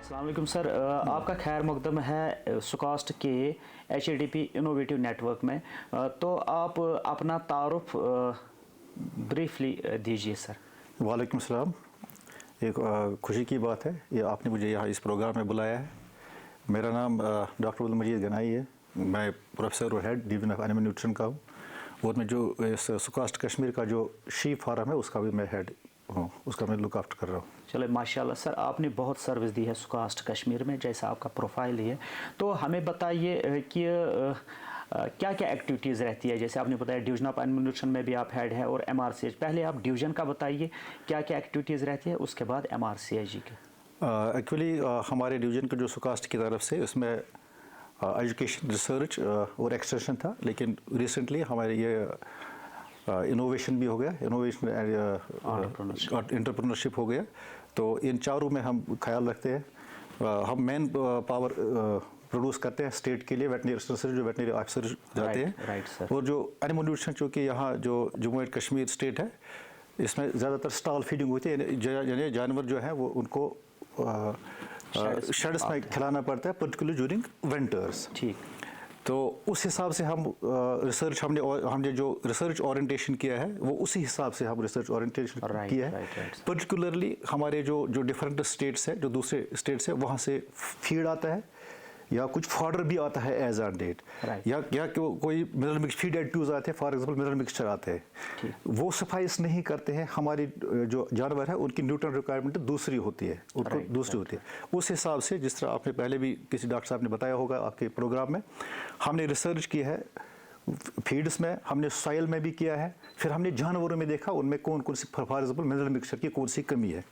अस्सलाम वालेकुम सर, आपका खैर मकदम है सुकास्ट के HADP इनोवेटिव नेटवर्क में। तो आप अपना तारुफ ब्रीफली दीजिए सर। वालेकुम सलाम। एक खुशी की बात है ये आपने मुझे यहाँ इस प्रोग्राम में बुलाया है। मेरा नाम डॉक्टर अब्दुल मजीद गनाई है। मैं प्रोफेसर और head division of animal nutrition का हूँ और मैं जो इस सुकास्ट कश्मीर का जो शीप फार्म है उसका भी मैं हेड हूँ, उसका मैं लुक आफ्टर कर रहा हूँ। चलो माशाल्लाह सर, आपने बहुत सर्विस दी है सुकास्ट कश्मीर में, जैसा आपका प्रोफाइल है। तो हमें बताइए कि क्या क्या एक्टिविटीज़ रहती है। जैसे आपने बताया डिवीजन ऑफ एनिमल न्यूट्रिशन में भी आप हेड है और MRCH। पहले आप डिवीजन का बताइए क्या क्या एक्टिविटीज़ रहती है, उसके बाद MRCH जी के। एक्चुअली हमारे डिवीजन के जो सुकास्ट की तरफ से उसमें एजुकेशन, रिसर्च और एक्सटेंशन था, लेकिन रिसेंटली हमारे ये इनोवेशन भी हो गया, इनोवेशन एंटरप्रेन्योरशिप हो गया। तो इन चारों में हम ख्याल रखते हैं। हम मेन पावर प्रोड्यूस करते हैं स्टेट के लिए, वेटनरी रिसर्च जो वेटनरी ऑफिसर जाते हैं। और जो एनिमल न्यूट्रिशन चूँकि यहाँ जो जम्मू एंड कश्मीर स्टेट है, इसमें ज़्यादातर स्टॉल फीडिंग होती है, यानी जानवर जो है वो उनको शेड्स में खिलाना पड़ता है, पर्टिकुलरली ड्यूरिंग विंटर्स। ठीक। तो उस हिसाब से हम रिसर्च हमने जो रिसर्च ओरिएंटेशन किया है वो उसी हिसाब से हम रिसर्च ओरिएंटेशन किया है। पर्टिकुलरली हमारे जो डिफरेंट स्टेट्स है, जो दूसरे स्टेट्स है, वहाँ से फीड आता है या कुछ फॉर्डर भी आता है एज ऑन डेट, या कोई मिनरल मिक्स फीड एडिटिव्स आते हैं, फॉर एग्जांपल मिनरल मिक्सचर आते हैं, वो सफाइस नहीं करते हैं। हमारी जो जानवर है उनकी न्यूट्रिएंट रिक्वायरमेंट दूसरी होती है, उनको दूसरी होती है। उस हिसाब से जिस तरह आपने पहले भी किसी डॉक्टर साहब ने बताया होगा आपके प्रोग्राम में, हमने रिसर्च की है फीड्स में, हमने सॉइल में भी किया है, फिर हमने जानवरों में देखा उनमें कौन कौन सी फॉर एग्जाम्पल मिनरल मिक्सचर की कौन सी कमी है।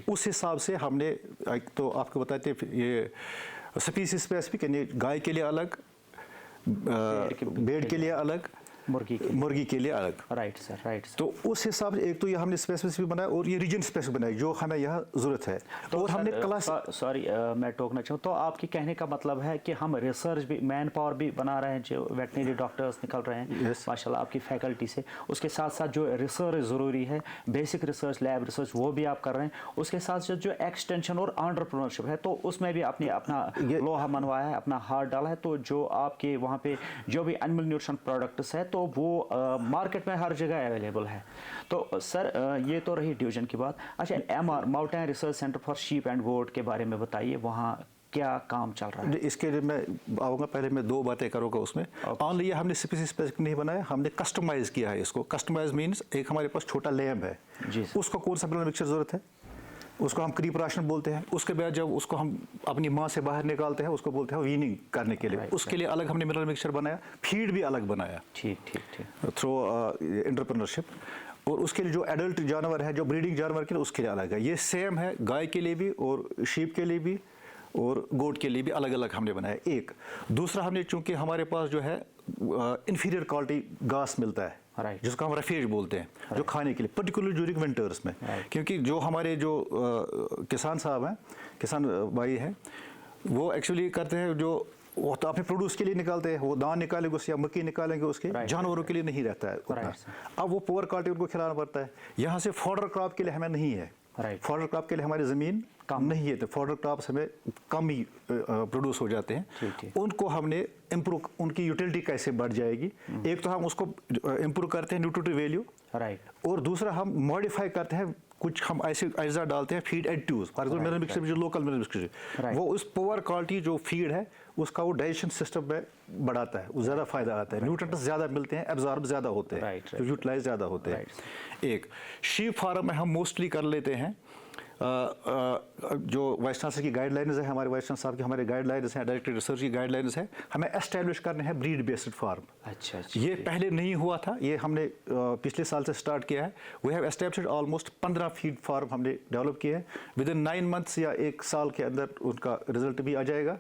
उस हिसाब से हमने तो आपको बताते ये स्पीसीज स्पेसिफिक, यानी गाय के लिए अलग, भेड़ के लिए अलग, मुर्गी के लिए अलग। Right sir, right sir. तो उस हिसाब से एक तो ये हमने स्पेसिफिक बनाया और ये रीजन स्पेसिफिक बनाया जो हमें यहाँ ज़रूरत है। तो और हमने क्लास सॉरी मैं टोकना चाहूँ, तो आपके कहने का मतलब है कि हम रिसर्च भी, मैन पावर भी बना रहे हैं, जो वेटनरी डॉक्टर्स निकल रहे हैं माशाल्लाह आपकी फैकल्टी से, उसके साथ साथ जो रिसर्च ज़रूरी है, बेसिक रिसर्च, लैब रिसर्च, वो भी आप कर रहे हैं। उसके साथ साथ जो एक्सटेंशन और एंटरप्रेन्योरशिप है, तो उसमें भी आपने अपना लोहा मनवाया है, अपना हाथ डाला है। तो जो आपके वहाँ पे जो भी एनिमल न्यूट्रिशन प्रोडक्ट्स है, तो वो मार्केट में हर जगह अवेलेबल है। तो सर ये तो रही डिवीजन की बात। अच्छा, MR mountain research centre for sheep and goat के बारे में बताइए, वहाँ क्या काम चल रहा है? इसके लिए मैं आऊँगा, पहले मैं दो बातें करूँगा उसमें। ऑनली ये हमने स्पीसीज स्पेसिफिक नहीं बनाया, हमने कस्टमाइज़ किया है इसको। कस्टमाइज मीन्स एक हमारे पास छोटा लैब है, उसको कौन सा मिनरल मिक्सचर ज़रूरत है, उसको हम क्रीप राशन बोलते हैं। उसके बाद जब उसको हम अपनी माँ से बाहर निकालते हैं, उसको बोलते हैं वीनिंग करने के लिए। उसके लिए अलग हमने मिनरल मिक्सचर बनाया, फीड भी अलग बनाया, ठीक ठीक ठीक, थ्रू एंटरप्रेन्योरशिप। और उसके लिए जो एडल्ट जानवर है, जो ब्रीडिंग जानवर के लिए, उसके लिए अलग है। ये सेम है गाय के लिए भी और शीप के लिए भी और गोट के लिए भी अलग अलग हमने बनाया। एक दूसरा, हमने चूंकि हमारे पास जो है इंफीरियर क्वालिटी घास मिलता है, जिसको हम रफेज बोलते हैं, जो खाने के लिए, पर्टिकुलरली ड्यूरिंग विंटर्स में। क्योंकि जो हमारे जो किसान साहब हैं, किसान भाई हैं, वो एक्चुअली करते हैं जो वो तो अपने प्रोड्यूस के लिए निकालते हैं, वो दान निकालेंगे उससे या मक्की निकालेंगे उसके, जानवरों के लिए नहीं रहता है उतना। अब वो पुअर क्वालिटी उनको खिलाना पड़ता है। यहाँ से फॉडर क्रॉप के लिए हमें नहीं है, फॉडर क्रॉप के लिए हमारी ज़मीन कम नहीं है, तो फॉडर क्रॉप्स हमें कम ही प्रोड्यूस हो जाते हैं। उनको हमने इम्प्रूव, उनकी यूटिलिटी कैसे बढ़ जाएगी, एक तो हम उसको इम्प्रूव करते हैं न्यूट्रिटिव वैल्यू, और दूसरा हम मॉडिफाई करते हैं, कुछ हम ऐसे अज्जा डालते हैं feed additives, for example mineral mixture जो लोकल मिनरल मिक्सचर, वो उस पुअर क्वालिटी जो फीड है उसका वो डाइजेशन सिस्टम में बढ़ाता है, वो ज़्यादा फायदा आता है, न्यूट्रिएंट्स ज़्यादा मिलते हैं, एब्जॉर्ब ज़्यादा होते हैं, तो यूटिलाइज ज़्यादा होते हैं। एक शीप फार्म में हम मोस्टली कर लेते हैं जो वाइस चांसलर की गाइडलाइंस है, हमारे वाइस चांसलर साहब की हमारे गाइडलाइंस हैं, डायरेक्टर रिसर्च की गाइडलाइंस है, हमें एस्टैब्लिश करने हैं ब्रीड बेस्ड फार्म। अच्छा, ये पहले नहीं हुआ था, ये हमने पिछले साल से स्टार्ट किया है। We have established almost 15 feed farm हमने डेवलप किए हैं। विद इन 9 मंथ्स या 1 साल के अंदर उनका रिजल्ट भी आ जाएगा।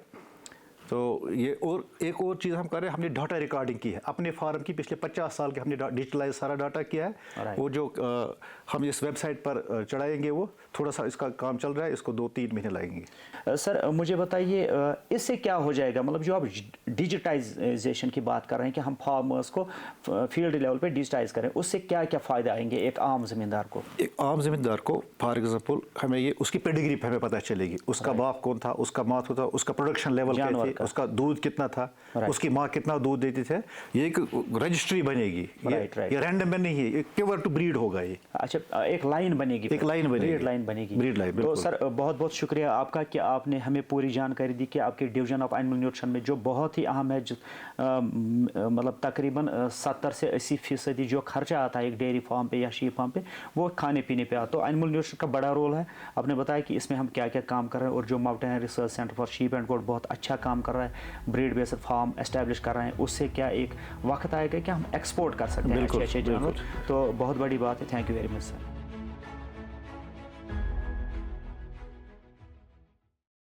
तो ये और एक और चीज़ हम कर रहे हैं, हमने डाटा रिकॉर्डिंग की है अपने फार्म की, पिछले 50 साल के हमने डिजिटलाइज सारा डाटा किया है। वो जो हम इस वेबसाइट पर चढ़ाएंगे, वो थोड़ा सा इसका काम चल रहा है, इसको 2-3 महीने लगेंगे। सर मुझे बताइए इससे क्या हो जाएगा, मतलब जो आप डिजिटाइजेशन की बात कर रहे हैं कि हम फार्मर्स को फील्ड लेवल पे डिजिटाइज करें, उससे क्या क्या फ़ायदे आएंगे एक आम ज़मींदार को? एक आम ज़मींदार को फॉर एग्जांपल हमें ये उसकी पेडिग्री हमें पता चलेगी, उसका बाप कौन था, उसका माँ था, उसका प्रोडक्शन लेवल क्या थी, उसका दूध कितना था, उसकी माँ कितना दूध देती थे। ये एक रजिस्ट्री बनेगी, ये रैंडम में नहीं है, एक प्योर टू ब्रीड होगा ये। अच्छा, एक लाइन बनेगी, एक लाइन बनेगी, ब्रीड लाइन बनेगी, ब्रीड लाइन। तो सर बहुत बहुत शुक्रिया आपका कि आपने हमें पूरी जानकारी दी कि आपके डिवीजन ऑफ एनिमल न्यूट्रिशन में जो बहुत ही अहम है, जो मतलब तकरीबन 70 से 80% जो खर्चा आता है एक डेयरी फार्म पे या शीप फार्म पे, वो खाने पीने पे आता है। तो एनिमल न्यूट्रिशन का बड़ा रोल है। आपने बताया कि इसमें हम क्या क्या काम कर रहे हैं, और जो mountain research centre for sheep and goat बहुत अच्छा काम कर रहा है, ब्रीड बेस्ड फार्म एस्टैब्लिश कर रहे हैं, उससे क्या एक वक्त आएगा कि हम एक्सपोर्ट कर सकते हैं अच्छे जानवर। तो बहुत बड़ी बात है। Thank you very much sir.